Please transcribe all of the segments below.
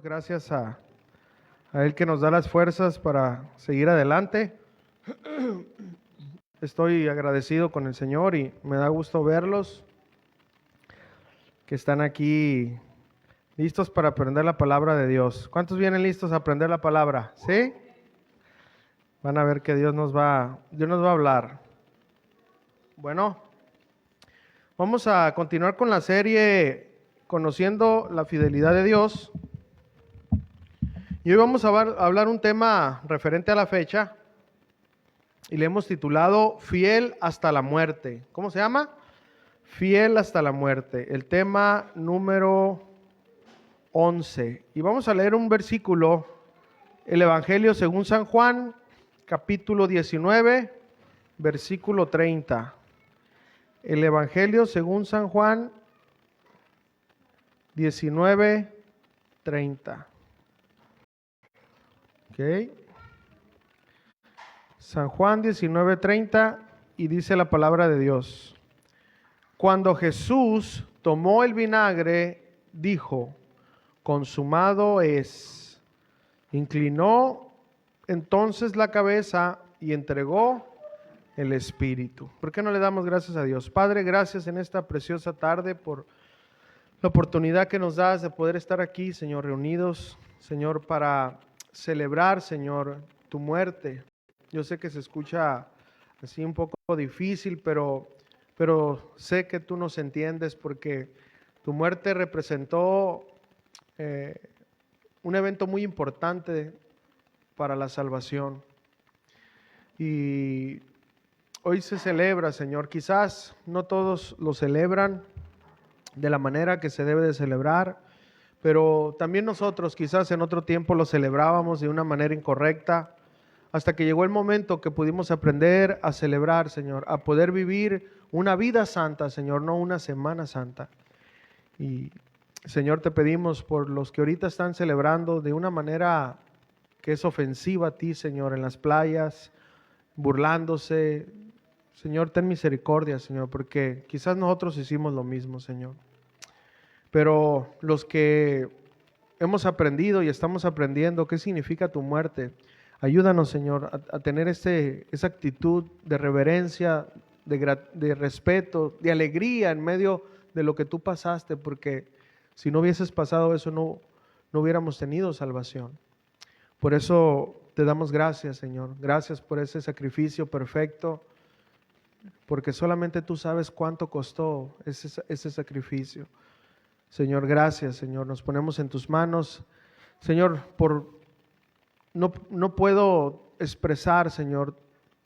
Gracias a Él que nos da las fuerzas para seguir adelante. Estoy agradecido con el Señor y me da gusto verlos que están aquí listos para aprender la palabra de Dios. ¿Cuántos vienen listos a aprender la palabra? ¿Sí? Van a ver que Dios nos va a hablar. Bueno, vamos a continuar con la serie Conociendo la fidelidad de Dios. Y hoy vamos a hablar un tema referente a la fecha y le hemos titulado Fiel hasta la muerte. ¿Cómo se llama? Fiel hasta la muerte. El tema número 11. Y vamos a leer un versículo, el Evangelio según San Juan, capítulo 19, versículo 30. El Evangelio según San Juan 19, 30. Okay. San Juan 19:30 y dice la palabra de Dios. Cuando Jesús tomó el vinagre, dijo, consumado es. Inclinó entonces la cabeza y entregó el Espíritu. ¿Por qué no le damos gracias a Dios? Padre, gracias en esta preciosa tarde por la oportunidad que nos das de poder estar aquí, Señor, reunidos, Señor, para celebrar, Señor, tu muerte. Yo sé que se escucha así un poco difícil, pero sé que tú nos entiendes porque tu muerte representó un evento muy importante para la salvación. Y hoy se celebra, Señor. Quizás no todos lo celebran de la manera que se debe de celebrar, pero también nosotros quizás en otro tiempo lo celebrábamos de una manera incorrecta, hasta que llegó el momento que pudimos aprender a celebrar, Señor, a poder vivir una vida santa, Señor, no una semana santa. Y, Señor, te pedimos por los que ahorita están celebrando de una manera que es ofensiva a ti, Señor, en las playas, burlándose. Señor, ten misericordia, Señor, porque quizás nosotros hicimos lo mismo, Señor. Pero los que hemos aprendido y estamos aprendiendo qué significa tu muerte, ayúdanos, Señor, a tener esa actitud de reverencia, de respeto, de alegría en medio de lo que tú pasaste, porque si no hubieses pasado eso, no hubiéramos tenido salvación. Por eso te damos gracias, Señor. Gracias por ese sacrificio perfecto, porque solamente tú sabes cuánto costó ese sacrificio. Señor, gracias, Señor. Nos ponemos en tus manos. Señor, no puedo expresar, Señor,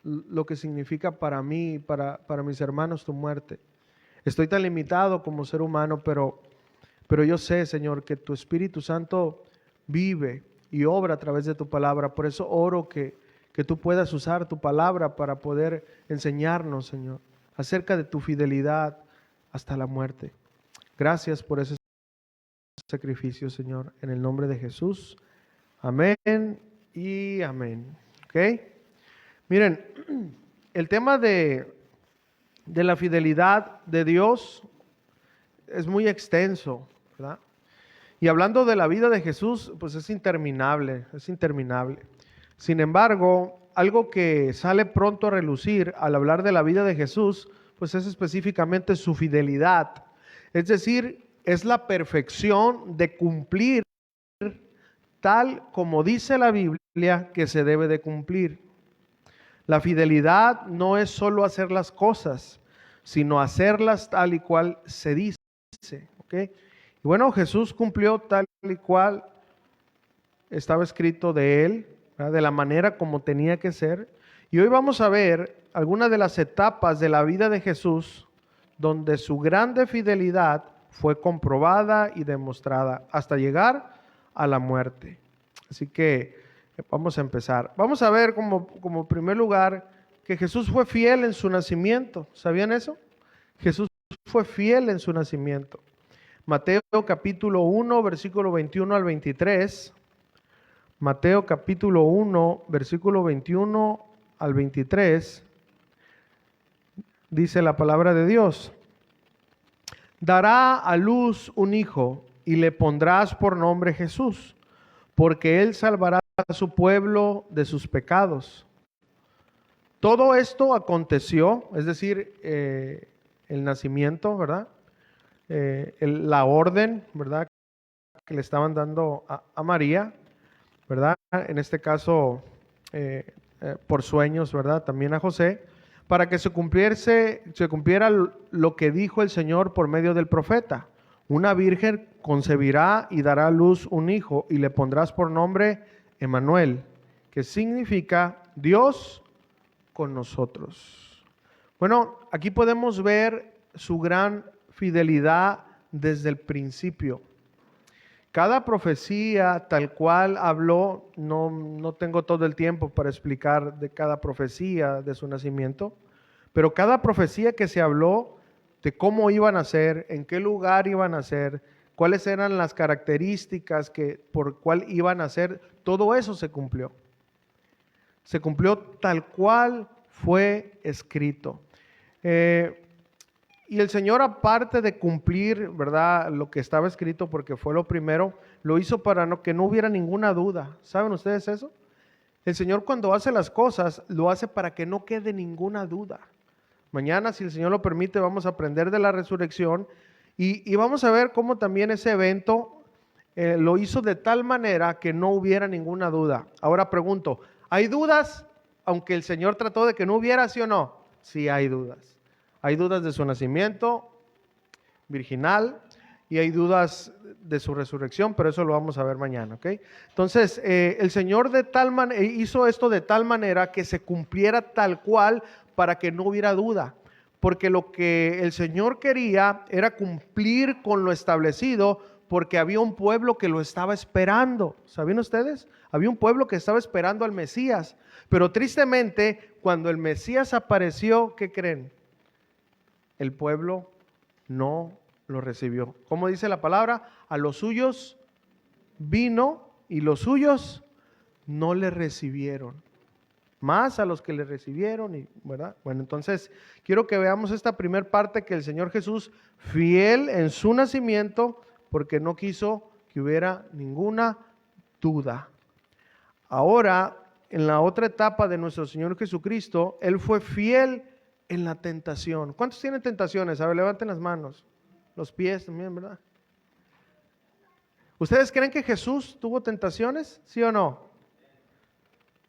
lo que significa para mí, para mis hermanos tu muerte. Estoy tan limitado como ser humano, pero yo sé, Señor, que tu Espíritu Santo vive y obra a través de tu palabra. Por eso oro que tú puedas usar tu palabra para poder enseñarnos, Señor, acerca de tu fidelidad hasta la muerte. Gracias por ese sacrificio, Señor, en el nombre de Jesús. Amén y amén. ¿Ok? Miren, el tema de la fidelidad de Dios es muy extenso, ¿verdad? Y hablando de la vida de Jesús, pues es interminable, Sin embargo, algo que sale pronto a relucir al hablar de la vida de Jesús, pues es específicamente su fidelidad. Es decir, es la perfección de cumplir tal como dice la Biblia que se debe de cumplir. La fidelidad no es solo hacer las cosas, sino hacerlas tal y cual se dice. ¿Okay? Y bueno, Jesús cumplió tal y cual estaba escrito de él, ¿verdad? De la manera como tenía que ser. Y hoy vamos a ver algunas de las etapas de la vida de Jesús donde su grande fidelidad fue comprobada y demostrada hasta llegar a la muerte. Así que vamos a empezar. Vamos a ver como primer lugar que Jesús fue fiel en su nacimiento. ¿Sabían eso? Jesús fue fiel en su nacimiento. Mateo capítulo 1, versículo 21 al 23. Mateo capítulo 1, versículo 21 al 23. Dice la palabra de Dios. Dará a luz un hijo y le pondrás por nombre Jesús, porque él salvará a su pueblo de sus pecados. Todo esto aconteció, es decir, el nacimiento, ¿verdad? La orden, ¿verdad?, que le estaban dando a María, ¿verdad? En este caso, por sueños, ¿verdad? También a José, para que se cumpliera lo que dijo el Señor por medio del profeta. Una virgen concebirá y dará a luz un hijo, y le pondrás por nombre Emmanuel, que significa Dios con nosotros. Bueno, aquí podemos ver su gran fidelidad desde el principio. Cada profecía tal cual habló, no tengo todo el tiempo para explicar de cada profecía de su nacimiento, pero cada profecía que se habló de cómo iban a ser, en qué lugar iban a ser, cuáles eran las características por cuál iban a ser, todo eso se cumplió. Se cumplió tal cual fue escrito. Y el Señor, aparte de cumplir, ¿verdad?, lo que estaba escrito, porque fue lo primero, lo hizo para que no hubiera ninguna duda. ¿Saben ustedes eso? El Señor, cuando hace las cosas, lo hace para que no quede ninguna duda. Mañana, si el Señor lo permite, vamos a aprender de la resurrección y vamos a ver cómo también ese evento lo hizo de tal manera que no hubiera ninguna duda. Ahora pregunto, ¿hay dudas? Aunque el Señor trató de que no hubiera, ¿sí o no? Sí hay dudas. Hay dudas de su nacimiento virginal y hay dudas de su resurrección, pero eso lo vamos a ver mañana, ¿ok? Entonces, el Señor hizo esto de tal manera que se cumpliera tal cual para que no hubiera duda, porque lo que el Señor quería era cumplir con lo establecido, porque había un pueblo que lo estaba esperando. ¿Sabían ustedes? Había un pueblo que estaba esperando al Mesías, pero tristemente, cuando el Mesías apareció, ¿qué creen? El pueblo no lo recibió. ¿Cómo dice la palabra? A los suyos vino y los suyos no le recibieron. Más a los que le recibieron, ¿verdad? Bueno, entonces quiero que veamos esta primer parte, que el Señor Jesús, fiel en su nacimiento, porque no quiso que hubiera ninguna duda. Ahora, en la otra etapa de nuestro Señor Jesucristo, Él fue fiel en la tentación. ¿Cuántos tienen tentaciones? A ver, levanten las manos. Los pies también, ¿verdad? ¿Ustedes creen que Jesús tuvo tentaciones? ¿Sí o no?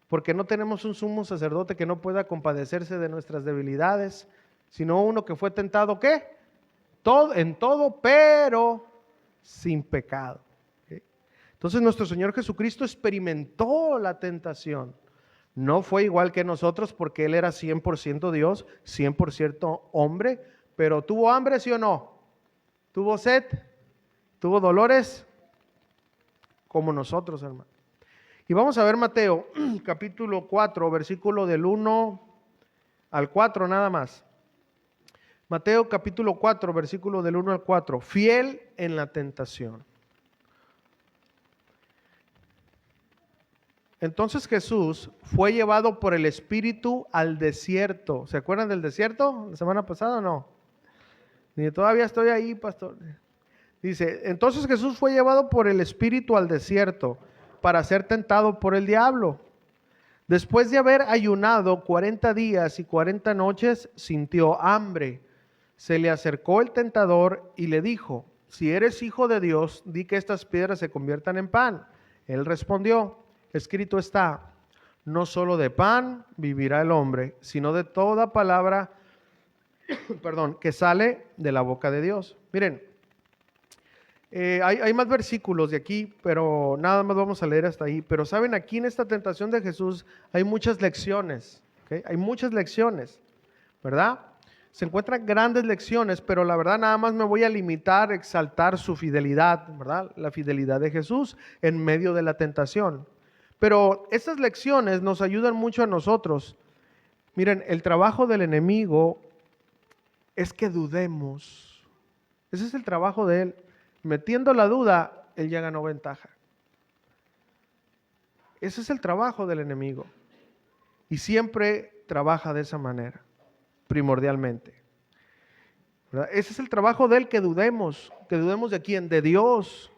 Porque no tenemos un sumo sacerdote que no pueda compadecerse de nuestras debilidades, sino uno que fue tentado, ¿qué? En todo, pero sin pecado. ¿Okay? Entonces nuestro Señor Jesucristo experimentó la tentación. No fue igual que nosotros, porque Él era 100% Dios, 100% hombre, pero ¿tuvo hambre, sí o no? ¿Tuvo sed? ¿Tuvo dolores? Como nosotros, hermano. Y vamos a ver Mateo, capítulo 4, versículo del 1 al 4 nada más. Mateo capítulo 4, versículo del 1 al 4. Fiel en la tentación. Entonces Jesús fue llevado por el Espíritu al desierto. ¿Se acuerdan del desierto la semana pasada o no? Ni todavía estoy ahí, pastor. Dice, entonces Jesús fue llevado por el Espíritu al desierto para ser tentado por el diablo. Después de haber ayunado 40 días y 40 noches, sintió hambre. Se le acercó el tentador y le dijo, si eres hijo de Dios, di que estas piedras se conviertan en pan. Él respondió, escrito está, no solo de pan vivirá el hombre, sino de toda palabra, que sale de la boca de Dios. Miren, hay más versículos de aquí, pero nada más vamos a leer hasta ahí. Pero saben, aquí en esta tentación de Jesús hay muchas lecciones, ¿okay? Hay muchas lecciones, ¿verdad? Se encuentran grandes lecciones, pero la verdad nada más me voy a limitar a exaltar su fidelidad, ¿verdad? La fidelidad de Jesús en medio de la tentación. Pero estas lecciones nos ayudan mucho a nosotros. Miren, el trabajo del enemigo es que dudemos. Ese es el trabajo de él. Metiendo la duda, él ya ganó ventaja. Ese es el trabajo del enemigo. Y siempre trabaja de esa manera, primordialmente. ¿verdad? Ese es el trabajo de Él, que dudemos de quién, de Dios,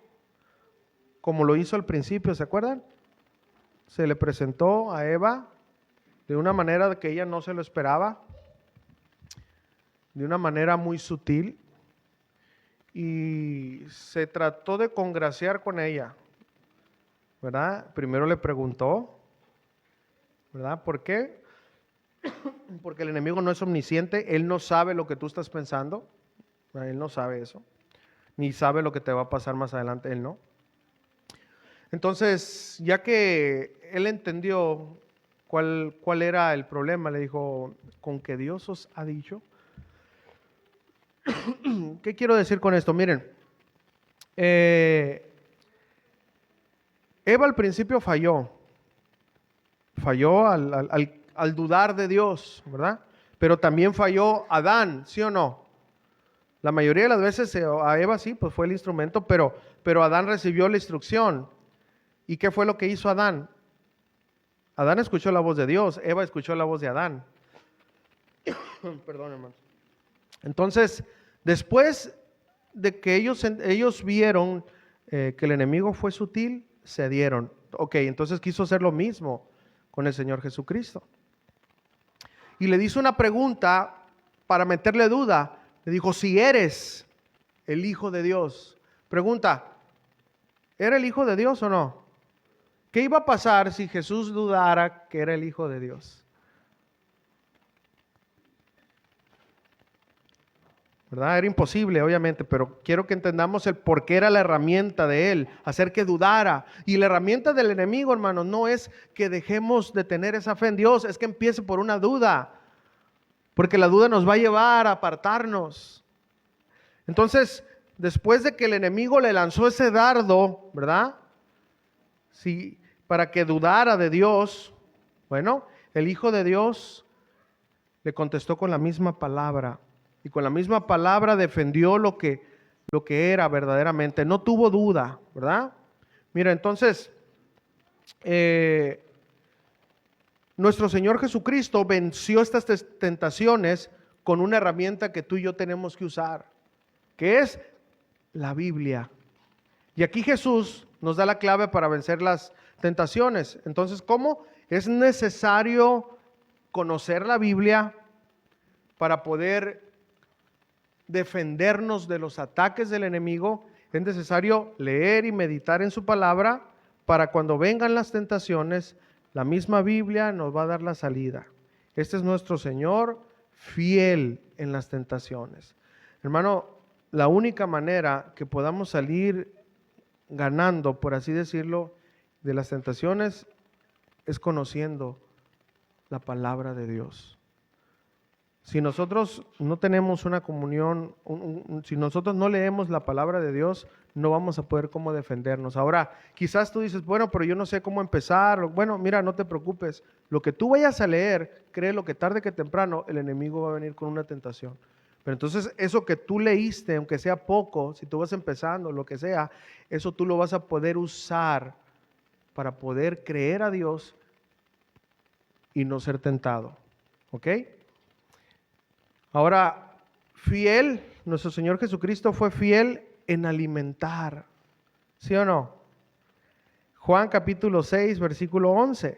como lo hizo al principio, ¿se acuerdan? Se le presentó a Eva de una manera que ella no se lo esperaba, de una manera muy sutil, y se trató de congraciar con ella, ¿verdad? Primero le preguntó, ¿verdad? ¿Por qué? Porque el enemigo no es omnisciente, él no sabe lo que tú estás pensando, ¿verdad? Él no sabe eso, ni sabe lo que te va a pasar más adelante, él no. Entonces, ya que él entendió cuál era el problema, le dijo, ¿con que Dios os ha dicho? ¿Qué quiero decir con esto? Miren, Eva al principio falló al dudar de Dios, ¿verdad? Pero también falló Adán, ¿sí o no? La mayoría de las veces a Eva sí, pues fue el instrumento, pero Adán recibió la instrucción. ¿Y qué fue lo que hizo Adán? Adán escuchó la voz de Dios, Eva escuchó la voz de Adán. Perdón, hermano. Entonces, después de que ellos vieron que el enemigo fue sutil, cedieron. Ok, entonces quiso hacer lo mismo con el Señor Jesucristo. Y le hizo una pregunta para meterle duda. Le dijo, si eres el Hijo de Dios. Pregunta, ¿era el Hijo de Dios o no? ¿Qué iba a pasar si Jesús dudara que era el Hijo de Dios? ¿Verdad? Era imposible, obviamente, pero quiero que entendamos el por qué era la herramienta de Él, hacer que dudara. Y la herramienta del enemigo, hermanos, no es que dejemos de tener esa fe en Dios, es que empiece por una duda, porque la duda nos va a llevar a apartarnos. Entonces, después de que el enemigo le lanzó ese dardo, ¿verdad? Sí, para que dudara de Dios, bueno, el Hijo de Dios le contestó con la misma palabra. Y con la misma palabra defendió lo que era verdaderamente. No tuvo duda, ¿verdad? Mira, entonces, nuestro Señor Jesucristo venció estas tentaciones con una herramienta que tú y yo tenemos que usar, que es la Biblia. Y aquí Jesús nos da la clave para vencer las tentaciones. Entonces, ¿cómo? Es necesario conocer la Biblia para poder defendernos de los ataques del enemigo. Es necesario leer y meditar en su palabra para cuando vengan las tentaciones, la misma Biblia nos va a dar la salida. Este es nuestro Señor fiel en las tentaciones. Hermano, la única manera que podamos salir ganando, por así decirlo, de las tentaciones es conociendo la palabra de Dios. Si nosotros no tenemos una comunión, si nosotros no leemos la palabra de Dios, no vamos a poder cómo defendernos. Ahora, quizás tú dices, bueno, pero yo no sé cómo empezar. Bueno, mira, no te preocupes. Lo que tú vayas a leer, créelo que tarde que temprano el enemigo va a venir con una tentación. Pero entonces eso que tú leíste, aunque sea poco, si tú vas empezando, lo que sea, eso tú lo vas a poder usar para poder creer a Dios y no ser tentado. ¿Ok? Ahora, fiel, nuestro Señor Jesucristo fue fiel en alimentar, ¿sí o no? Juan capítulo 6, versículo 11.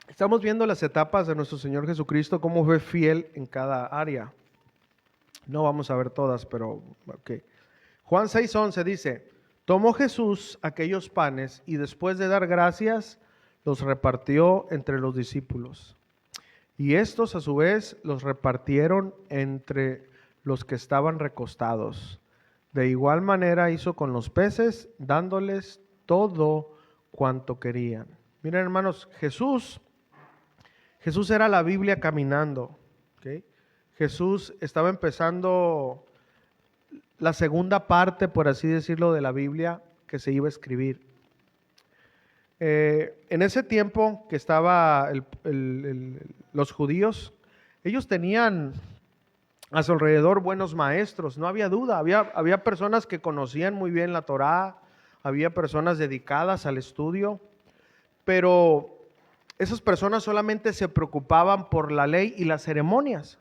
Estamos viendo las etapas de nuestro Señor Jesucristo, cómo fue fiel en cada área. No vamos a ver todas, pero ok. Juan 6, 11 dice, tomó Jesús aquellos panes y después de dar gracias, los repartió entre los discípulos. Y estos a su vez los repartieron entre los que estaban recostados. De igual manera hizo con los peces, dándoles todo cuanto querían. Miren, hermanos, Jesús era la Biblia caminando. ¿Okay? Jesús estaba empezando la segunda parte, por así decirlo, de la Biblia que se iba a escribir. En ese tiempo que estaba los judíos, ellos tenían a su alrededor buenos maestros, no había duda, había personas que conocían muy bien la Torá, había personas dedicadas al estudio, pero esas personas solamente se preocupaban por la ley y las ceremonias.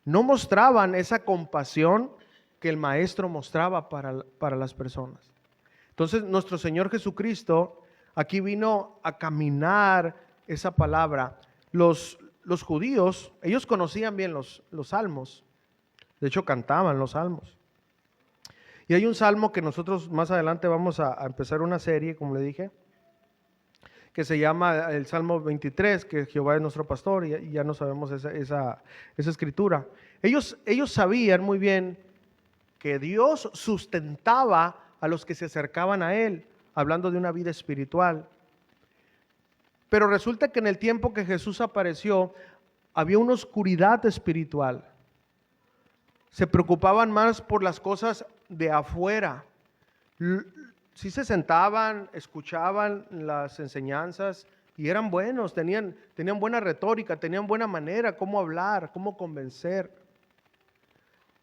No mostraban esa compasión que el maestro mostraba para las personas. Entonces nuestro Señor Jesucristo aquí vino a caminar esa palabra. Los judíos, ellos conocían bien los salmos. De hecho, cantaban los salmos. Y hay un salmo que nosotros más adelante vamos a empezar una serie, como le dije, que se llama el Salmo 23, que Jehová es nuestro pastor, y ya no sabemos esa escritura. Ellos sabían muy bien que Dios sustentaba a los que se acercaban a Él, hablando de una vida espiritual. Pero resulta que en el tiempo que Jesús apareció, había una oscuridad espiritual. Se preocupaban más por las cosas de afuera. Sí se sentaban, escuchaban las enseñanzas y eran buenos, tenían buena retórica, tenían buena manera, cómo hablar, cómo convencer,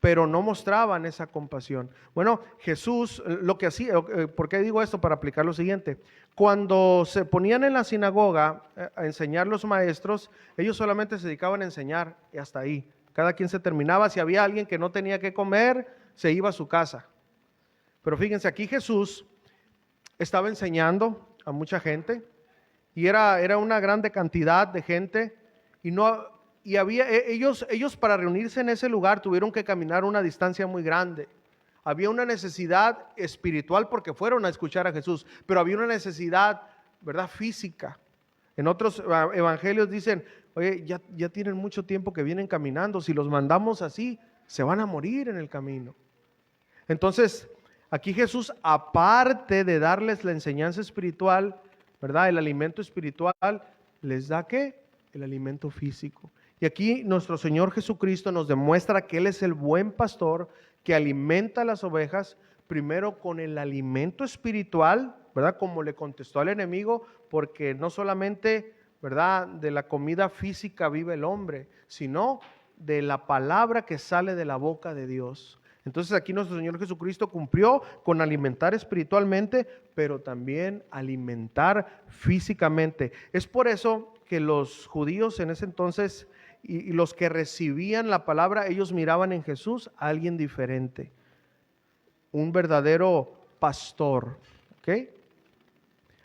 pero no mostraban esa compasión. Bueno, Jesús lo que hacía, ¿por qué digo esto? Para aplicar lo siguiente. Cuando se ponían en la sinagoga a enseñar los maestros, ellos solamente se dedicaban a enseñar y hasta ahí. Cada quien se terminaba, si había alguien que no tenía que comer, se iba a su casa. Pero fíjense, aquí Jesús estaba enseñando a mucha gente y era una grande cantidad de gente y había ellos para reunirse en ese lugar tuvieron que caminar una distancia muy grande. Había una necesidad espiritual porque fueron a escuchar a Jesús, pero había una necesidad, ¿verdad?, física. En otros evangelios dicen, oye, ya tienen mucho tiempo que vienen caminando, si los mandamos así, se van a morir en el camino. Entonces, aquí Jesús, aparte de darles la enseñanza espiritual, ¿verdad?, el alimento espiritual, ¿les da qué? El alimento físico. Y aquí nuestro Señor Jesucristo nos demuestra que Él es el buen pastor que alimenta a las ovejas, primero con el alimento espiritual, ¿verdad?, como le contestó al enemigo, porque no solamente, ¿verdad?, de la comida física vive el hombre, sino de la palabra que sale de la boca de Dios. Entonces aquí nuestro Señor Jesucristo cumplió con alimentar espiritualmente, pero también alimentar físicamente. Es por eso que los judíos en ese entonces y los que recibían la palabra, ellos miraban en Jesús a alguien diferente, un verdadero pastor. ¿Ok?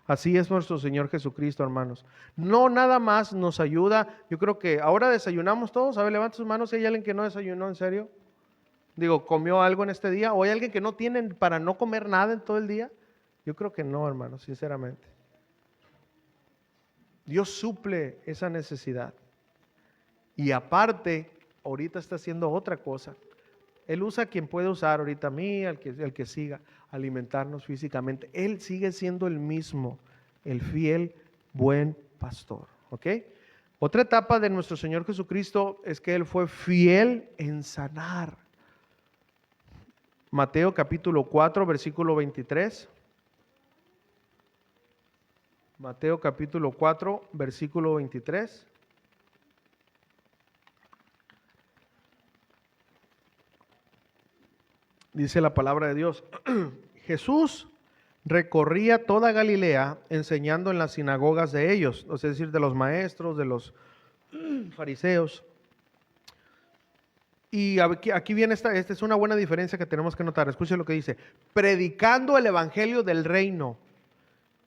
Así es nuestro Señor Jesucristo, hermanos. No nada más nos ayuda. Yo creo que ahora desayunamos todos. A ver, levanta sus manos si hay alguien que no desayunó, en serio. Digo, ¿comió algo en este día? ¿O hay alguien que no tiene para no comer nada en todo el día? Yo creo que no, hermanos, sinceramente. Dios suple esa necesidad. Y aparte, ahorita está haciendo otra cosa. Él usa a quien puede usar ahorita, a mí, al que siga, alimentarnos físicamente. Él sigue siendo el mismo, el fiel, buen pastor. ¿Ok? Otra etapa de nuestro Señor Jesucristo es que Él fue fiel en sanar. Mateo capítulo 4, versículo 23. Mateo capítulo 4, versículo 23. Dice la palabra de Dios, Jesús recorría toda Galilea enseñando en las sinagogas de ellos, es decir, de los maestros, de los fariseos. Y aquí viene esta es una buena diferencia que tenemos que notar. Escuche lo que dice, predicando el evangelio del reino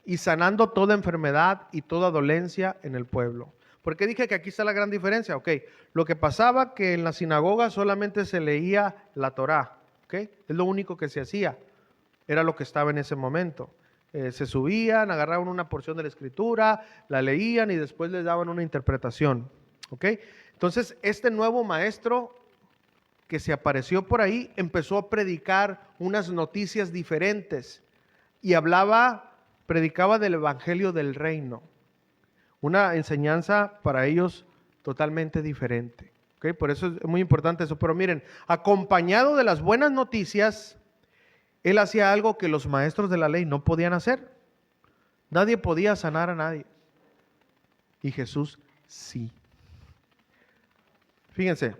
y sanando toda enfermedad y toda dolencia en el pueblo. ¿Por qué dije que aquí está la gran diferencia? Ok, lo que pasaba que en la sinagoga solamente se leía la Torá. ¿Okay? Es lo único que se hacía, era lo que estaba en ese momento. Se subían, agarraban una porción de la escritura, la leían y después les daban una interpretación. ¿Okay? Entonces, este nuevo maestro que se apareció por ahí empezó a predicar unas noticias diferentes y predicaba del evangelio del reino, una enseñanza para ellos totalmente diferente. Okay, por eso es muy importante eso. Pero miren, acompañado de las buenas noticias, Él hacía algo que los maestros de la ley no podían hacer. Nadie podía sanar a nadie. Y Jesús sí. Fíjense,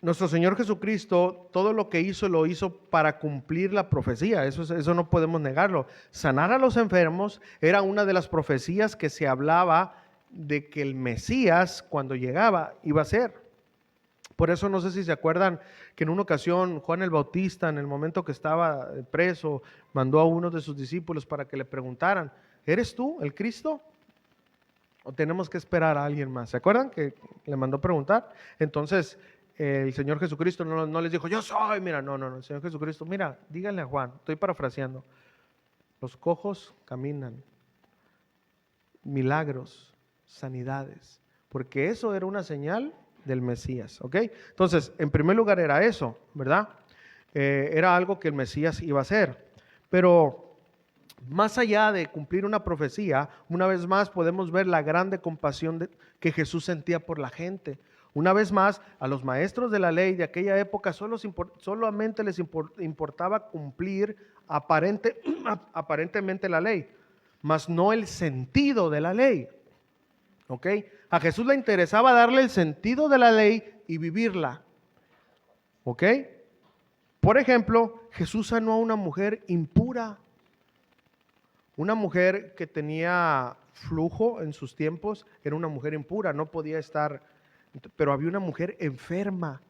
nuestro Señor Jesucristo, todo lo que hizo, lo hizo para cumplir la profecía. Eso no podemos negarlo. Sanar a los enfermos era una de las profecías que se hablaba de que el Mesías, cuando llegaba, iba a ser. Por eso no sé si se acuerdan que en una ocasión Juan el Bautista, en el momento que estaba preso, mandó a uno de sus discípulos para que le preguntaran: ¿eres tú el Cristo? ¿O tenemos que esperar a alguien más? ¿Se acuerdan que le mandó preguntar? Entonces el Señor Jesucristo no les dijo: yo soy, mira, no, el Señor Jesucristo, mira, díganle a Juan, estoy parafraseando, los cojos caminan, milagros, sanidades, porque eso era una señal del Mesías, ¿ok? Entonces, en primer lugar era eso, ¿verdad? Era algo que el Mesías iba a hacer, pero más allá de cumplir una profecía, una vez más podemos ver la grande compasión que Jesús sentía por la gente. Una vez más, a los maestros de la ley de aquella época solamente les importaba cumplir aparentemente la ley, mas no el sentido de la ley. ¿Ok? A Jesús le interesaba darle el sentido de la ley y vivirla. ¿Ok? Por ejemplo, Jesús sanó a una mujer impura. Una mujer que tenía flujo en sus tiempos era una mujer impura, no podía estar, pero había una mujer enferma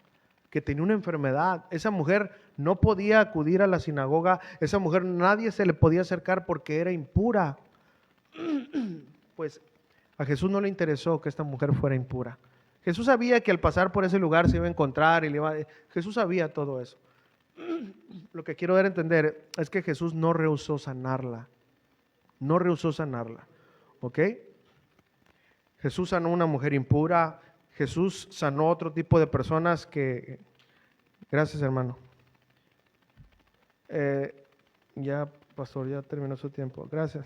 que tenía una enfermedad. Esa mujer no podía acudir a la sinagoga, esa mujer nadie se le podía acercar porque era impura. Pues a Jesús no le interesó que esta mujer fuera impura. Jesús sabía que al pasar por ese lugar se iba a encontrar Jesús sabía todo eso. Lo que quiero dar a entender es que Jesús no rehusó sanarla. No rehusó sanarla, ¿ok? Jesús sanó a una mujer impura, Jesús sanó a otro tipo de personas que... Gracias, hermano. Ya, pastor, ya terminó su tiempo, gracias.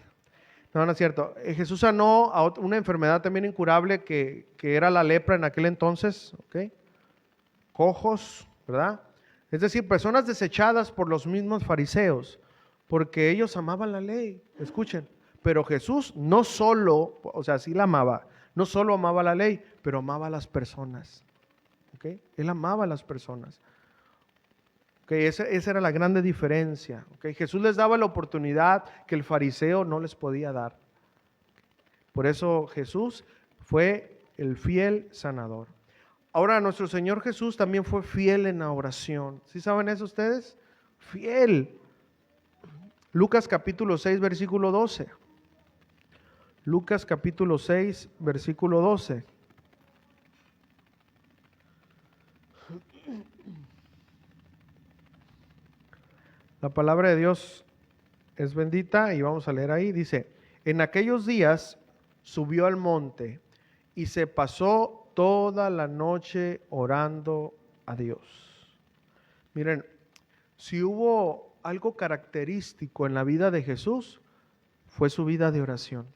No es cierto. Jesús sanó a una enfermedad también incurable que era la lepra en aquel entonces, ¿ok? Cojos, ¿verdad? Es decir, personas desechadas por los mismos fariseos, porque ellos amaban la ley, escuchen, pero Jesús no solo, o sea, sí la amaba, no solo amaba la ley, pero amaba a las personas, ¿ok? Él amaba a las personas, ¿ok? Esa era la grande diferencia, ¿ok? Jesús les daba la oportunidad que el fariseo no les podía dar. Por eso Jesús fue el fiel sanador. Ahora, nuestro Señor Jesús también fue fiel en la oración. ¿Sí saben eso ustedes? Fiel. Lucas capítulo 6, versículo 12. Lucas capítulo 6, versículo 12. La palabra de Dios es bendita y vamos a leer ahí. Dice: en aquellos días subió al monte y se pasó toda la noche orando a Dios. Miren, si hubo algo característico en la vida de Jesús, fue su vida de oración.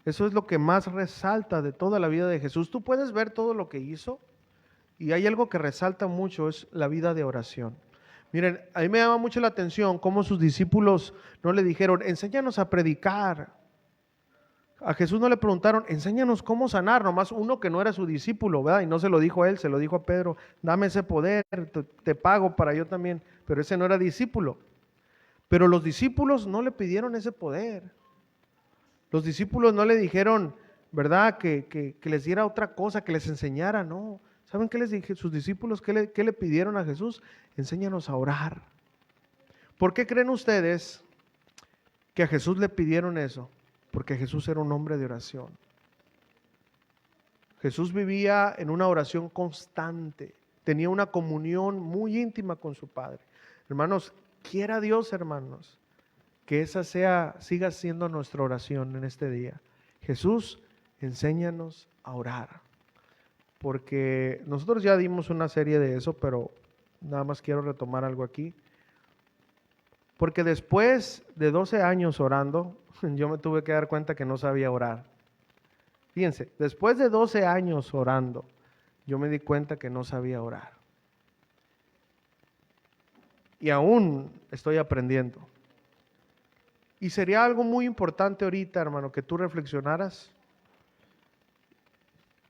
Eso es lo que más resalta de toda la vida de Jesús. Tú puedes ver todo lo que hizo y hay algo que resalta mucho, es la vida de oración. Miren, a mí me llama mucho la atención cómo sus discípulos no le dijeron: enséñanos a predicar. A Jesús no le preguntaron: enséñanos cómo sanar. Nomás uno que no era su discípulo, ¿verdad? Y no se lo dijo a él, se lo dijo a Pedro: dame ese poder, te pago para yo también. Pero ese no era discípulo. Pero los discípulos no le pidieron ese poder. Los discípulos no le dijeron, ¿verdad?, que les diera otra cosa, que les enseñara. No. ¿Saben qué les dije? Sus discípulos, ¿qué le pidieron a Jesús? Enséñanos a orar. ¿Por qué creen ustedes que a Jesús le pidieron eso? Porque Jesús era un hombre de oración. Jesús vivía en una oración constante, tenía una comunión muy íntima con su Padre. Hermanos, quiera Dios, hermanos, que esa siga siendo nuestra oración en este día. Jesús, enséñanos a orar. Porque nosotros ya dimos una serie de eso, pero nada más quiero retomar algo aquí. Porque después de 12 años orando, yo me tuve que dar cuenta que no sabía orar. Fíjense, después de 12 años orando, yo me di cuenta que no sabía orar. Y aún estoy aprendiendo. Y sería algo muy importante ahorita, hermano, que tú reflexionaras.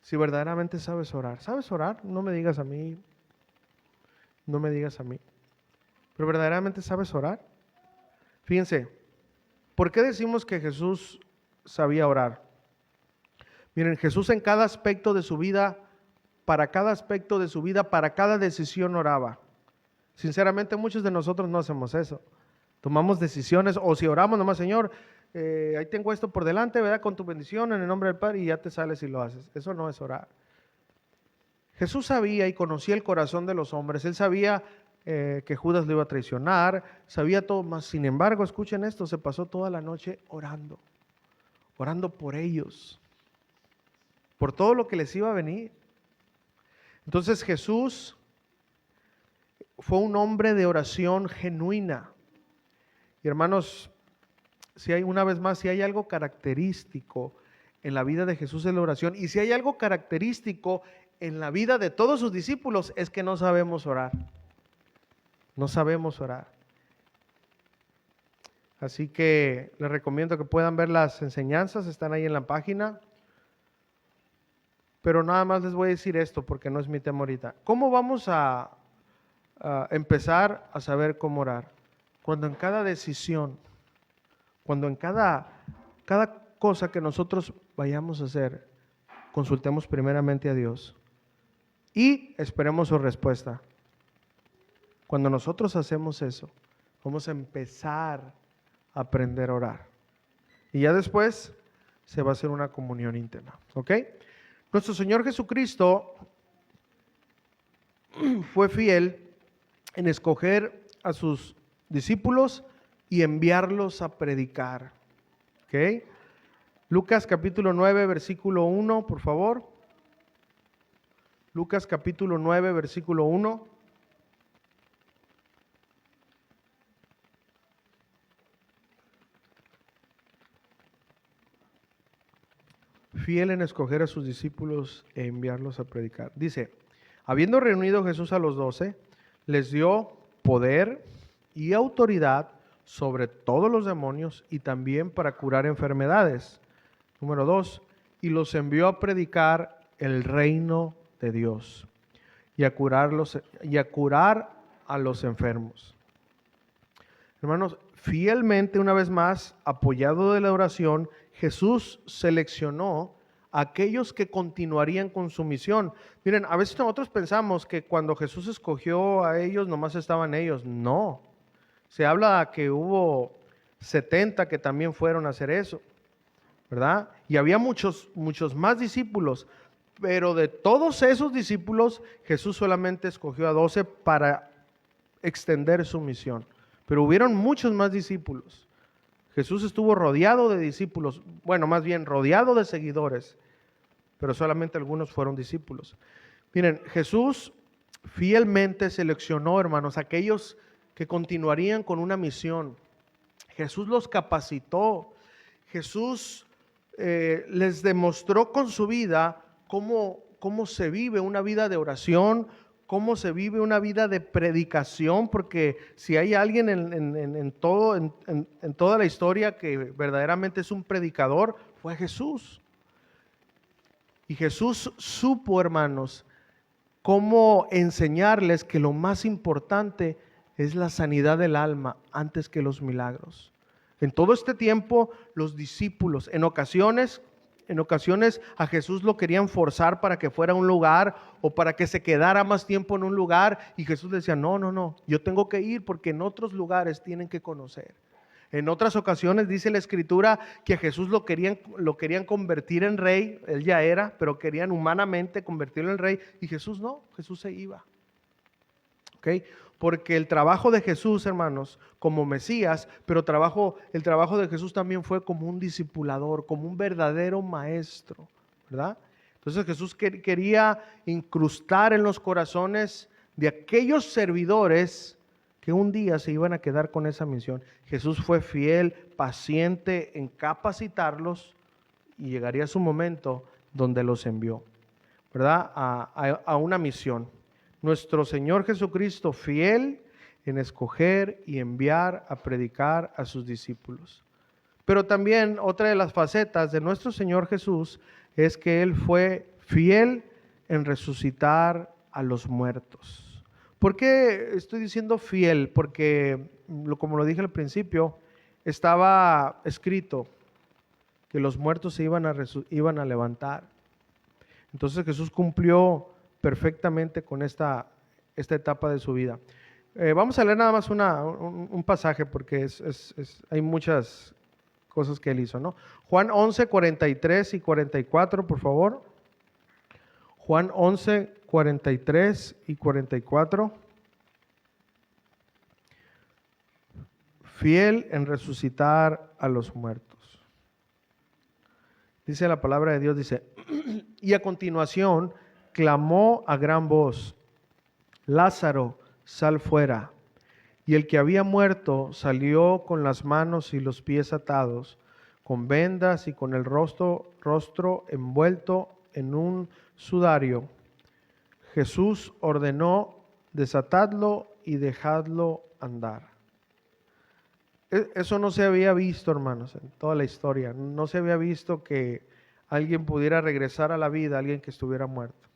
si verdaderamente sabes orar. ¿Sabes orar? No me digas a mí, no me digas a mí. ¿Pero verdaderamente sabes orar? Fíjense, ¿por qué decimos que Jesús sabía orar? Miren, Jesús en cada aspecto de su vida, para cada aspecto de su vida, para cada decisión oraba. Sinceramente, muchos de nosotros no hacemos eso. Tomamos decisiones, o si oramos nomás, Señor, ahí tengo esto por delante, ¿verdad? Con tu bendición en el nombre del Padre, y ya te sales y lo haces. Eso no es orar. Jesús sabía y conocía el corazón de los hombres. Él sabía que Judas lo iba a traicionar, sabía todo más. Sin embargo, escuchen esto, se pasó toda la noche orando, orando por ellos, por todo lo que les iba a venir. Entonces Jesús fue un hombre de oración genuina. Y hermanos, si hay una vez más, si hay algo característico en la vida de Jesús es la oración, y si hay algo característico en la vida de todos sus discípulos es que no sabemos orar. No sabemos orar. Así que les recomiendo que puedan ver las enseñanzas, están ahí en la página. Pero nada más les voy a decir esto porque no es mi tema ahorita. ¿Cómo vamos a empezar a saber cómo orar? Cuando en cada decisión, cuando en cada cosa que nosotros vayamos a hacer, consultemos primeramente a Dios y esperemos su respuesta. Cuando nosotros hacemos eso, vamos a empezar a aprender a orar. Y ya después se va a hacer una comunión íntima. ¿Ok? Nuestro Señor Jesucristo fue fiel en escoger a sus discípulos y enviarlos a predicar. ¿Ok? Lucas capítulo 9, versículo 1, por favor. Lucas capítulo 9, versículo 1. Fiel en escoger a sus discípulos e enviarlos a predicar. Dice, habiendo reunido Jesús a los 12, les dio poder y autoridad sobre todos los demonios y también para curar enfermedades. Número 2, y los envió a predicar el reino de Dios y a curar a los enfermos. Hermanos, fielmente, una vez más, apoyado de la oración, Jesús seleccionó a aquellos que continuarían con su misión. Miren, a veces nosotros pensamos que cuando Jesús escogió a ellos, nomás estaban ellos. No. Se habla que hubo 70 que también fueron a hacer eso, ¿verdad? Y había muchos más discípulos, pero de todos esos discípulos, Jesús solamente escogió a 12 para extender su misión. Pero hubieron muchos más discípulos. Jesús estuvo rodeado de discípulos, bueno, más bien rodeado de seguidores, pero solamente algunos fueron discípulos. Miren, Jesús fielmente seleccionó, hermanos, aquellos que continuarían con una misión. Jesús los capacitó. Jesús les demostró con su vida cómo se vive una vida de oración, cómo se vive una vida de predicación, porque si hay alguien en toda la historia que verdaderamente es un predicador, fue Jesús. Y Jesús supo, hermanos, cómo enseñarles que lo más importante es la sanidad del alma antes que los milagros. En todo este tiempo, los discípulos, en ocasiones a Jesús lo querían forzar para que fuera a un lugar o para que se quedara más tiempo en un lugar, y Jesús decía, no, yo tengo que ir porque en otros lugares tienen que conocer. En otras ocasiones dice la Escritura que a Jesús lo querían convertir en rey, él ya era, pero querían humanamente convertirlo en rey, y Jesús no, Jesús se iba. ¿Okay? Porque el trabajo de Jesús, hermanos, como Mesías, pero el trabajo de Jesús también fue como un discipulador, como un verdadero maestro, ¿verdad? Entonces Jesús quería incrustar en los corazones de aquellos servidores que un día se iban a quedar con esa misión. Jesús fue fiel, paciente en capacitarlos, y llegaría su momento donde los envió, ¿verdad? A una misión. Nuestro Señor Jesucristo, fiel en escoger y enviar a predicar a sus discípulos. Pero también otra de las facetas de nuestro Señor Jesús es que Él fue fiel en resucitar a los muertos. ¿Por qué estoy diciendo fiel? Porque, como lo dije al principio, estaba escrito que los muertos se iban a levantar. Entonces Jesús cumplió perfectamente con esta etapa de su vida. Vamos a leer nada más un pasaje porque hay muchas cosas que él hizo, ¿no? Juan 11, 43 y 44, por favor. Juan 11, 43 y 44. Fiel en resucitar a los muertos. Dice la palabra de Dios, dice, y a continuación clamó a gran voz, Lázaro, sal fuera. Y el que había muerto salió con las manos y los pies atados, con vendas y con el rostro envuelto en un sudario. Jesús ordenó, desatadlo y dejadlo andar. Eso no se había visto, hermanos, en toda la historia. No se había visto que alguien pudiera regresar a la vida, alguien que estuviera muerto.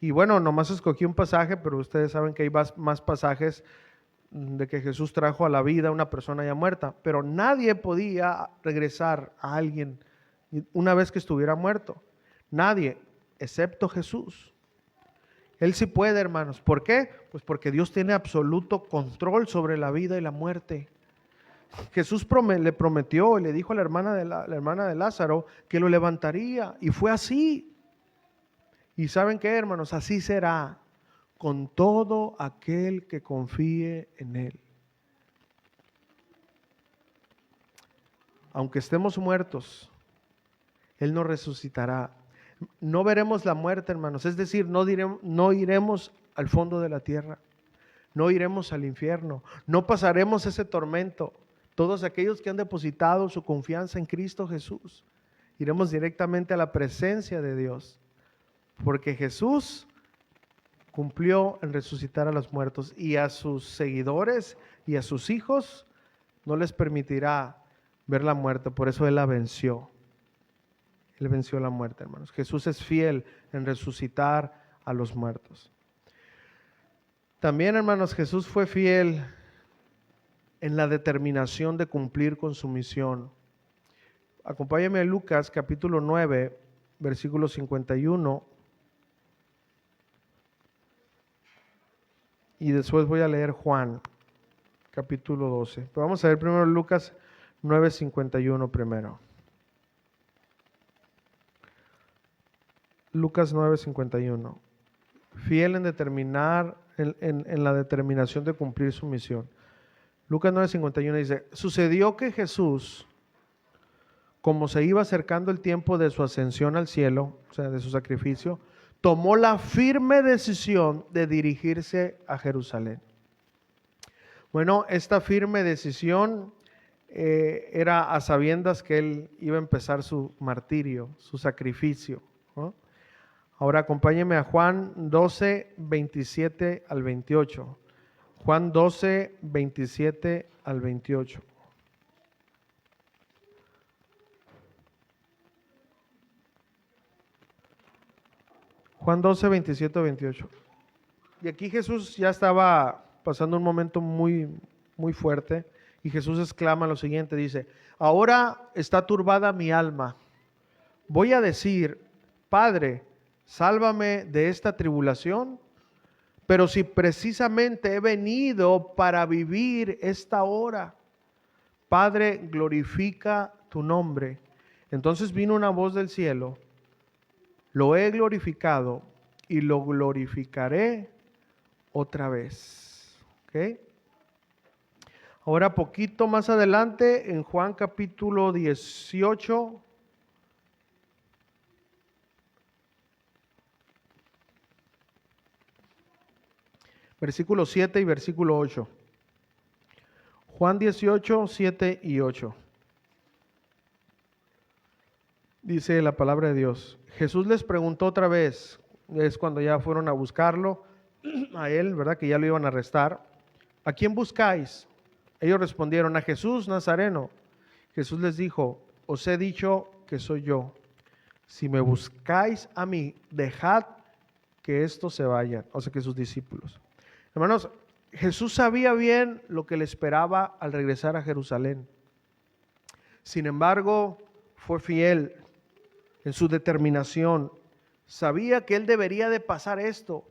Y bueno, nomás escogí un pasaje, pero ustedes saben que hay más pasajes de que Jesús trajo a la vida a una persona ya muerta, pero nadie podía regresar a alguien una vez que estuviera muerto. Nadie, excepto Jesús. Él sí puede, hermanos. ¿Por qué? Pues porque Dios tiene absoluto control sobre la vida y la muerte. Jesús le prometió y le dijo a la hermana de Lázaro que lo levantaría, y fue así. Y ¿saben qué, hermanos? Así será con todo aquel que confíe en Él. Aunque estemos muertos, Él nos resucitará. No veremos la muerte, hermanos. Es decir, no iremos al fondo de la tierra. No iremos al infierno. No pasaremos ese tormento. Todos aquellos que han depositado su confianza en Cristo Jesús, iremos directamente a la presencia de Dios. Porque Jesús cumplió en resucitar a los muertos, y a sus seguidores y a sus hijos no les permitirá ver la muerte. Por eso Él la venció. Él venció la muerte, hermanos. Jesús es fiel en resucitar a los muertos. También, hermanos, Jesús fue fiel en la determinación de cumplir con su misión. Acompáñame a Lucas capítulo 9, versículo 51. Y después voy a leer Juan capítulo 12. Pero vamos a ver primero Lucas 9, 51 primero. Lucas 9, 51. Fiel en determinar, en la determinación de cumplir su misión. Lucas 9, 51 dice, sucedió que Jesús, como se iba acercando el tiempo de su ascensión al cielo, o sea, de su sacrificio, tomó la firme decisión de dirigirse a Jerusalén. Bueno, esta firme decisión era a sabiendas que Él iba a empezar su martirio, su sacrificio, ¿no? Ahora acompáñenme a Juan 12, 27 al 28. Juan 12, 27 al 28. Juan 12, 27 al 28. Y aquí Jesús ya estaba pasando un momento muy, muy fuerte, y Jesús exclama lo siguiente, dice, ahora está turbada mi alma. Voy a decir, Padre, sálvame de esta tribulación. Pero si precisamente he venido para vivir esta hora, Padre, glorifica tu nombre. Entonces vino una voz del cielo, lo he glorificado y lo glorificaré otra vez. ¿Okay? Ahora, poquito más adelante, en Juan capítulo 18, versículo 7 y versículo 8. Juan 18, 7 y 8. Dice la palabra de Dios. Jesús les preguntó otra vez, es cuando ya fueron a buscarlo, a Él, ¿verdad? Que ya lo iban a arrestar. ¿A quién buscáis? Ellos respondieron, a Jesús Nazareno. Jesús les dijo, os he dicho que soy yo. si me buscáis a mí, dejad que estos se vayan, o sea que sus discípulos. Hermanos, Jesús sabía bien lo que le esperaba al regresar a Jerusalén. Sin embargo, fue fiel en su determinación. Sabía que él debería de pasar esto.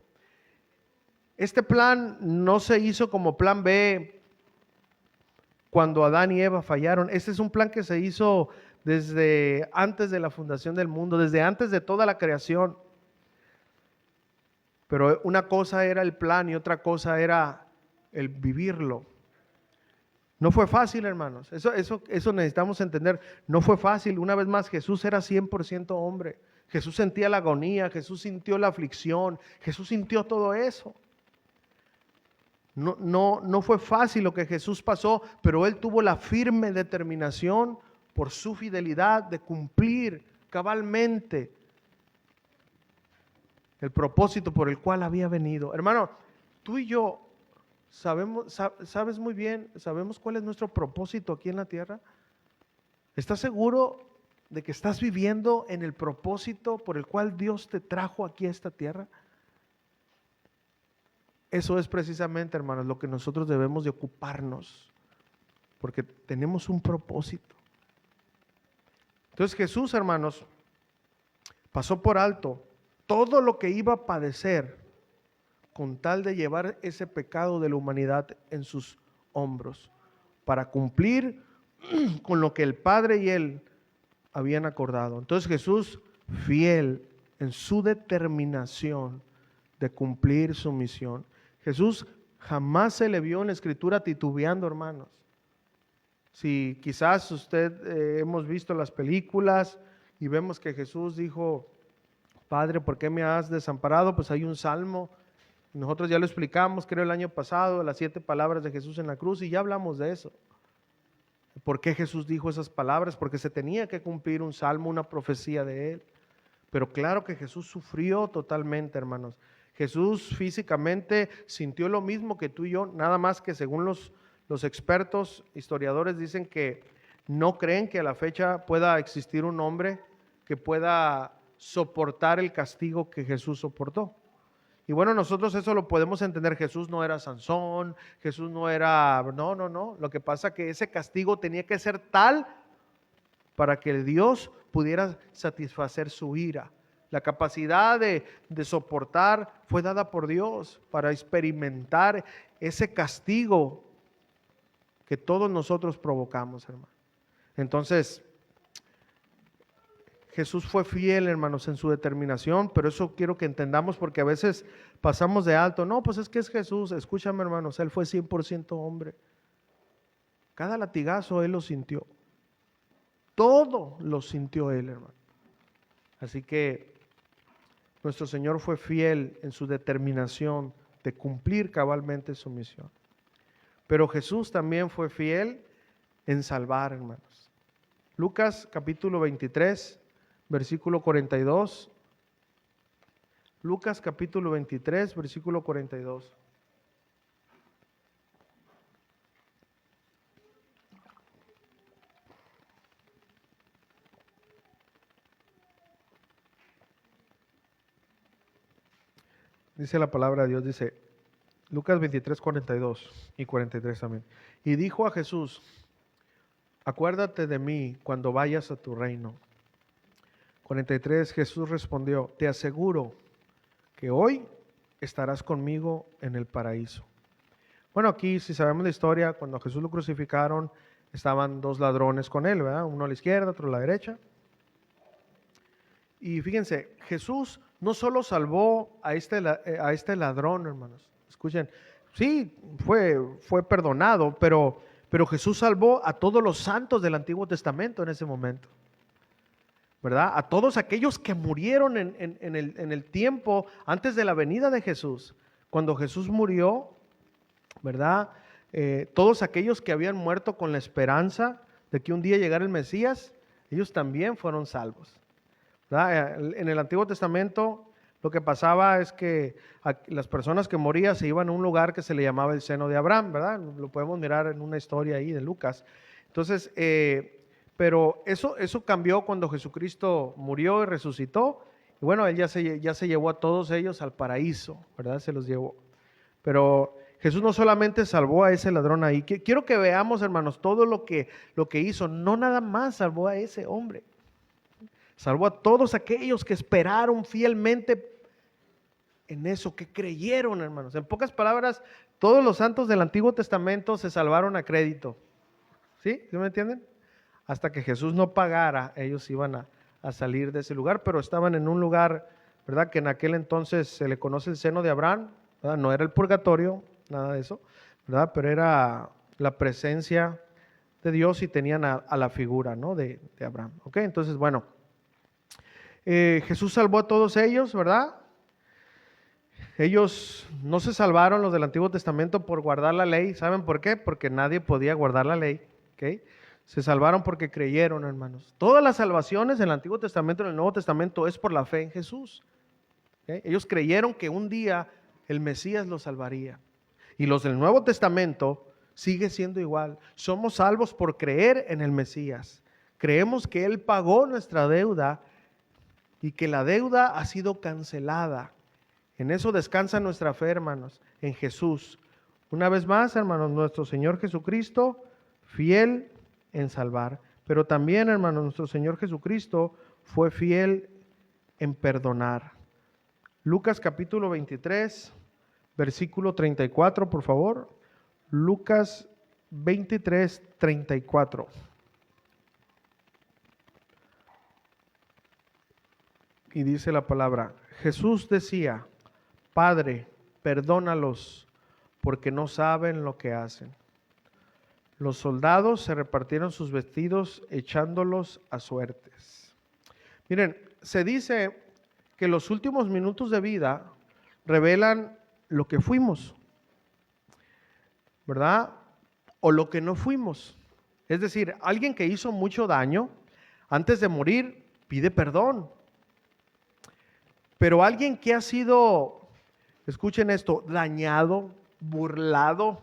Este plan no se hizo como plan B cuando Adán y Eva fallaron. Este es un plan que se hizo desde antes de la fundación del mundo, desde antes de toda la creación. Pero una cosa era el plan y otra cosa era el vivirlo. No fue fácil, hermanos. Eso necesitamos entender. No fue fácil. Una vez más, Jesús era 100% hombre. Jesús sentía la agonía, Jesús sintió la aflicción, Jesús sintió todo eso. No fue fácil lo que Jesús pasó, pero Él tuvo la firme determinación por su fidelidad de cumplir cabalmente el propósito por el cual había venido. Hermano, tú y yo sabes muy bien, sabemos cuál es nuestro propósito aquí en la tierra. ¿Estás seguro de que estás viviendo en el propósito por el cual Dios te trajo aquí a esta tierra? Eso es precisamente, hermanos, lo que nosotros debemos de ocuparnos, porque tenemos un propósito. Entonces Jesús, hermanos, pasó por alto todo lo que iba a padecer con tal de llevar ese pecado de la humanidad en sus hombros, para cumplir con lo que el Padre y Él habían acordado. Entonces Jesús, fiel en su determinación de cumplir su misión. Jesús jamás se le vio en la Escritura titubeando, hermanos. Si quizás usted hemos visto las películas y vemos que Jesús dijo, Padre, ¿por qué me has desamparado? Pues hay un salmo. Nosotros ya lo explicamos, creo el año pasado, las 7 palabras de Jesús en la cruz, y ya hablamos de eso. ¿Por qué Jesús dijo esas palabras? Porque se tenía que cumplir un salmo, una profecía de Él. Pero claro que Jesús sufrió totalmente, hermanos. Jesús físicamente sintió lo mismo que tú y yo, nada más que según los expertos, historiadores dicen que no creen que a la fecha pueda existir un hombre que pueda soportar el castigo que Jesús soportó. Y bueno, nosotros eso lo podemos entender. Jesús no era Sansón, Jesús no era... No. Lo que pasa es que ese castigo tenía que ser tal para que Dios pudiera satisfacer su ira. La capacidad de soportar fue dada por Dios para experimentar ese castigo que todos nosotros provocamos, hermano. Entonces, Jesús fue fiel, hermanos, en su determinación, pero eso quiero que entendamos porque a veces pasamos de alto. No, pues es que es Jesús. Escúchame, hermanos, Él fue 100% hombre. Cada latigazo Él lo sintió. Todo lo sintió Él, hermano. Así que nuestro Señor fue fiel en su determinación de cumplir cabalmente su misión. Pero Jesús también fue fiel en salvar, hermanos. Lucas capítulo 23, versículo 42. Lucas capítulo 23, versículo 42. Dice la palabra de Dios, dice Lucas 23, 42 y 43 también. Y dijo a Jesús, acuérdate de mí cuando vayas a tu reino. 43, Jesús respondió, te aseguro que hoy estarás conmigo en el paraíso. Bueno, aquí si sabemos la historia, cuando a Jesús lo crucificaron, estaban 2 ladrones con él, ¿verdad? Uno a la izquierda, otro a la derecha. Y fíjense, Jesús no solo salvó a este ladrón, hermanos. Escuchen, sí, fue perdonado, pero Jesús salvó a todos los santos del Antiguo Testamento en ese momento, ¿verdad? A todos aquellos que murieron en el tiempo antes de la venida de Jesús. Cuando Jesús murió, ¿verdad? Todos aquellos que habían muerto con la esperanza de que un día llegara el Mesías, ellos también fueron salvos, ¿verdad? En el Antiguo Testamento lo que pasaba es que las personas que morían se iban a un lugar que se le llamaba el seno de Abraham, ¿verdad? Lo podemos mirar en una historia ahí de Lucas. Entonces, Pero eso cambió cuando Jesucristo murió y resucitó. Y bueno, Él ya se llevó a todos ellos al paraíso, ¿verdad? Se los llevó. Pero Jesús no solamente salvó a ese ladrón ahí. Quiero que veamos, hermanos, todo lo que hizo. No nada más salvó a ese hombre. Salvó a todos aquellos que esperaron fielmente en eso, que creyeron, hermanos. En pocas palabras, todos los santos del Antiguo Testamento se salvaron a crédito. ¿Sí? ¿Sí me entienden? Hasta que Jesús no pagara, ellos iban a salir de ese lugar, pero estaban en un lugar, ¿verdad? Que en aquel entonces se le conoce el seno de Abraham, ¿verdad? No era el purgatorio, nada de eso, ¿verdad? Pero era la presencia de Dios y tenían a la figura, ¿no? de Abraham. ¿Ok? Entonces, bueno, Jesús salvó a todos ellos, ¿verdad? Ellos no se salvaron, los del Antiguo Testamento, por guardar la ley. ¿Saben por qué? Porque nadie podía guardar la ley. ¿Ok? Se salvaron porque creyeron, hermanos. Todas las salvaciones en el Antiguo Testamento y en el Nuevo Testamento es por la fe en Jesús. ¿Ok? Ellos creyeron que un día el Mesías los salvaría. Y los del Nuevo Testamento sigue siendo igual. Somos salvos por creer en el Mesías. Creemos que Él pagó nuestra deuda y que la deuda ha sido cancelada. En eso descansa nuestra fe, hermanos, en Jesús. Una vez más, hermanos, nuestro Señor Jesucristo, fiel en salvar. Pero también, hermanos, nuestro Señor Jesucristo fue fiel en perdonar. Lucas capítulo 23, versículo 34, por favor. Lucas 23, 34. Y dice la palabra, Jesús decía, Padre, perdónalos, porque no saben lo que hacen. Los soldados se repartieron sus vestidos echándolos a suertes. Miren, se dice que los últimos minutos de vida revelan lo que fuimos, ¿verdad? O lo que no fuimos. Es decir, alguien que hizo mucho daño, antes de morir, pide perdón. Pero alguien que ha sido, escuchen esto, dañado, burlado,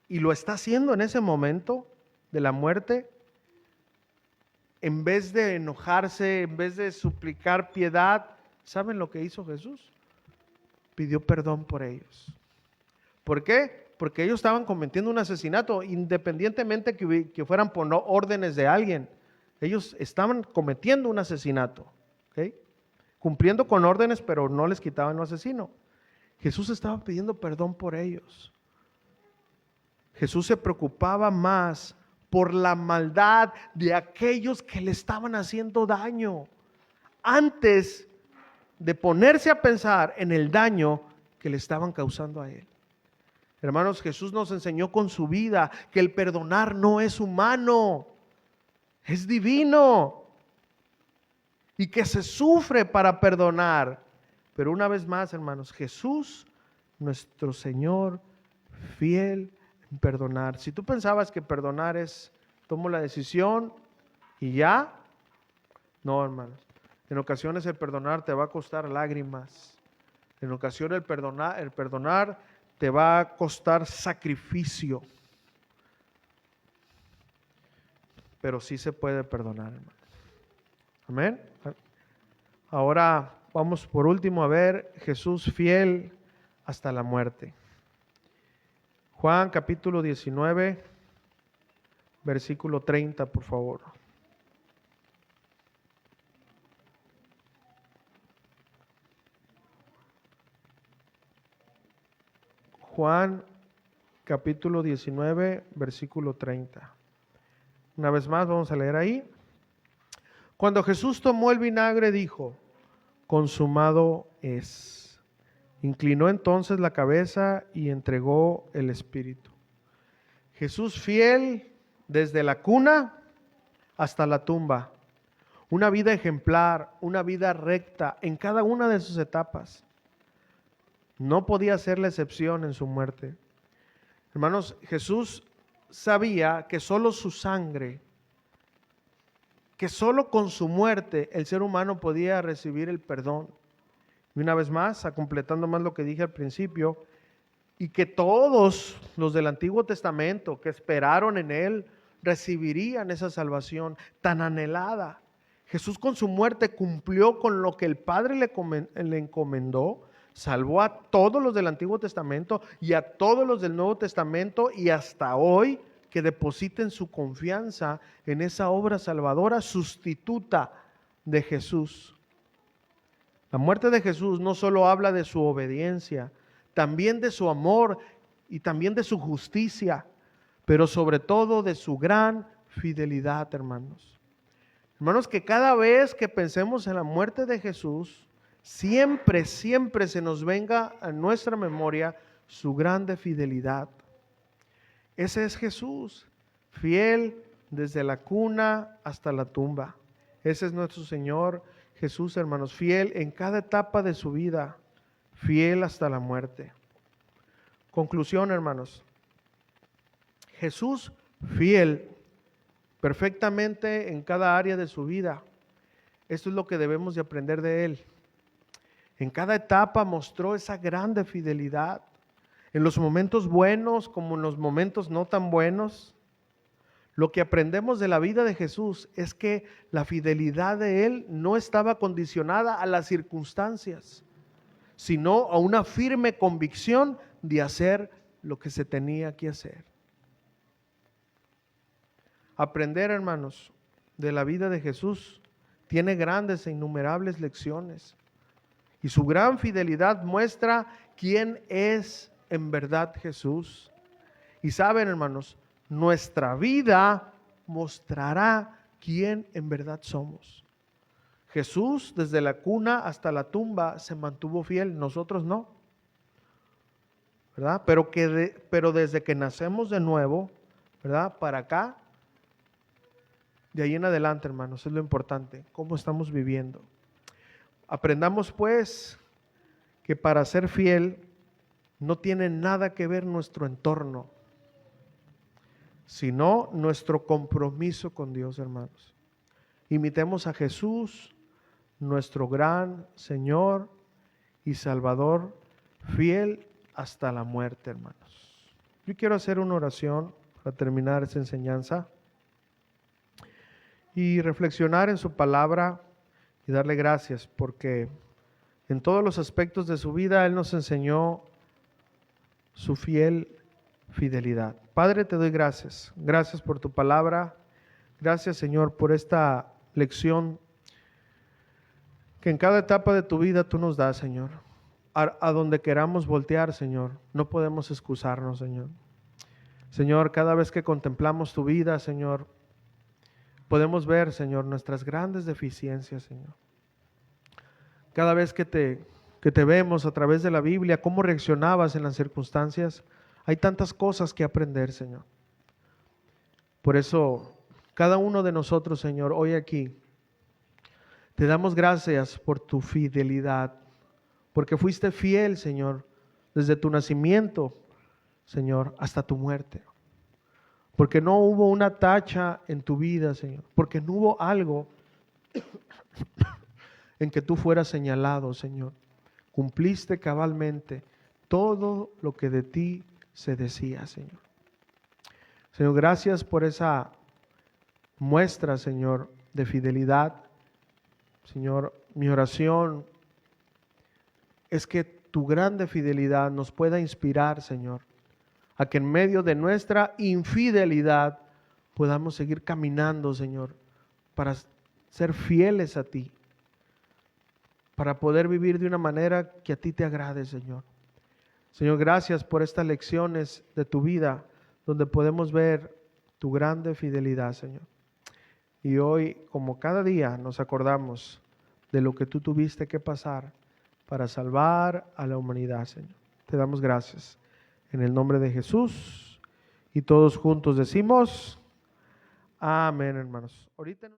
y lo está haciendo en ese momento de la muerte, en vez de enojarse, en vez de suplicar piedad, ¿saben lo que hizo Jesús? Pidió perdón por ellos. ¿Por qué? Porque ellos estaban cometiendo un asesinato, independientemente que fueran por órdenes de alguien. Ellos estaban cometiendo un asesinato, ¿ok? Cumpliendo con órdenes, pero no les quitaban lo asesino. Jesús estaba pidiendo perdón por ellos. Jesús se preocupaba más por la maldad de aquellos que le estaban haciendo daño, antes de ponerse a pensar en el daño que le estaban causando a él. Hermanos, Jesús nos enseñó con su vida que el perdonar no es humano, es divino, y que se sufre para perdonar. Pero una vez más, hermanos, Jesús, nuestro Señor, fiel en perdonar. Si tú pensabas que perdonar es, tomo la decisión y ya, no, hermanos. En ocasiones el perdonar te va a costar lágrimas. En ocasiones el perdonar te va a costar sacrificio. Pero sí se puede perdonar, hermanos. Amén. Ahora vamos por último a ver Jesús fiel hasta la muerte. Juan capítulo 19, versículo 30, por favor. Juan capítulo 19, versículo 30. Una vez más vamos a leer ahí. Cuando Jesús tomó el vinagre, dijo, consumado es. Inclinó entonces la cabeza y entregó el espíritu. Jesús fiel desde la cuna hasta la tumba. Una vida ejemplar, una vida recta en cada una de sus etapas. No podía ser la excepción en su muerte. Hermanos, Jesús sabía que solo su sangre, que solo con su muerte el ser humano podía recibir el perdón. Y una vez más, completando más lo que dije al principio, y que todos los del Antiguo Testamento que esperaron en Él recibirían esa salvación tan anhelada. Jesús con su muerte cumplió con lo que el Padre le encomendó, salvó a todos los del Antiguo Testamento y a todos los del Nuevo Testamento, y hasta hoy que depositen su confianza en esa obra salvadora sustituta de Jesús. La muerte de Jesús no solo habla de su obediencia, también de su amor y también de su justicia, pero sobre todo de su gran fidelidad, hermanos. Hermanos, que cada vez que pensemos en la muerte de Jesús, siempre se nos venga a nuestra memoria su grande fidelidad. Ese es Jesús, fiel desde la cuna hasta la tumba. Ese es nuestro Señor Jesús, hermanos, fiel en cada etapa de su vida, fiel hasta la muerte. Conclusión, hermanos. Jesús fiel perfectamente en cada área de su vida. Esto es lo que debemos de aprender de Él. En cada etapa mostró esa grande fidelidad. En los momentos buenos como en los momentos no tan buenos. Lo que aprendemos de la vida de Jesús es que la fidelidad de Él no estaba condicionada a las circunstancias, sino a una firme convicción de hacer lo que se tenía que hacer. Aprender, hermanos, de la vida de Jesús tiene grandes e innumerables lecciones. Y su gran fidelidad muestra quién es en verdad Jesús. Y saben, hermanos, nuestra vida mostrará quién en verdad somos. Jesús, desde la cuna hasta la tumba, se mantuvo fiel, nosotros no, ¿verdad? Pero desde que nacemos de nuevo, ¿verdad? Para acá, de ahí en adelante, hermanos, es lo importante, cómo estamos viviendo. Aprendamos pues que para ser fiel no tiene nada que ver nuestro entorno, sino nuestro compromiso con Dios, hermanos. Imitemos a Jesús, nuestro gran Señor y Salvador, fiel hasta la muerte, hermanos. Yo quiero hacer una oración para terminar esta enseñanza y reflexionar en su palabra y darle gracias porque en todos los aspectos de su vida Él nos enseñó su fidelidad. Padre, te doy gracias. Gracias por tu palabra. Gracias, Señor, por esta lección que en cada etapa de tu vida tú nos das, Señor. A donde queramos voltear, Señor, no podemos excusarnos, Señor. Señor, cada vez que contemplamos tu vida, Señor, podemos ver, Señor, nuestras grandes deficiencias, Señor. Cada vez que te vemos a través de la Biblia, cómo reaccionabas en las circunstancias, hay tantas cosas que aprender, Señor. Por eso, cada uno de nosotros, Señor, hoy aquí, te damos gracias por tu fidelidad, porque fuiste fiel, Señor, desde tu nacimiento, Señor, hasta tu muerte. Porque no hubo una tacha en tu vida, Señor, porque no hubo algo en que tú fueras señalado, Señor. Cumpliste cabalmente todo lo que de ti se decía, Señor. Señor, gracias por esa muestra, Señor, de fidelidad. Señor, mi oración es que tu grande fidelidad nos pueda inspirar, Señor, a que en medio de nuestra infidelidad podamos seguir caminando, Señor, para ser fieles a ti, para poder vivir de una manera que a ti te agrade, Señor. Señor, gracias por estas lecciones de tu vida, donde podemos ver tu grande fidelidad, Señor. Y hoy, como cada día, nos acordamos de lo que tú tuviste que pasar para salvar a la humanidad, Señor. Te damos gracias. En el nombre de Jesús, y todos juntos decimos, amén, hermanos. Ahorita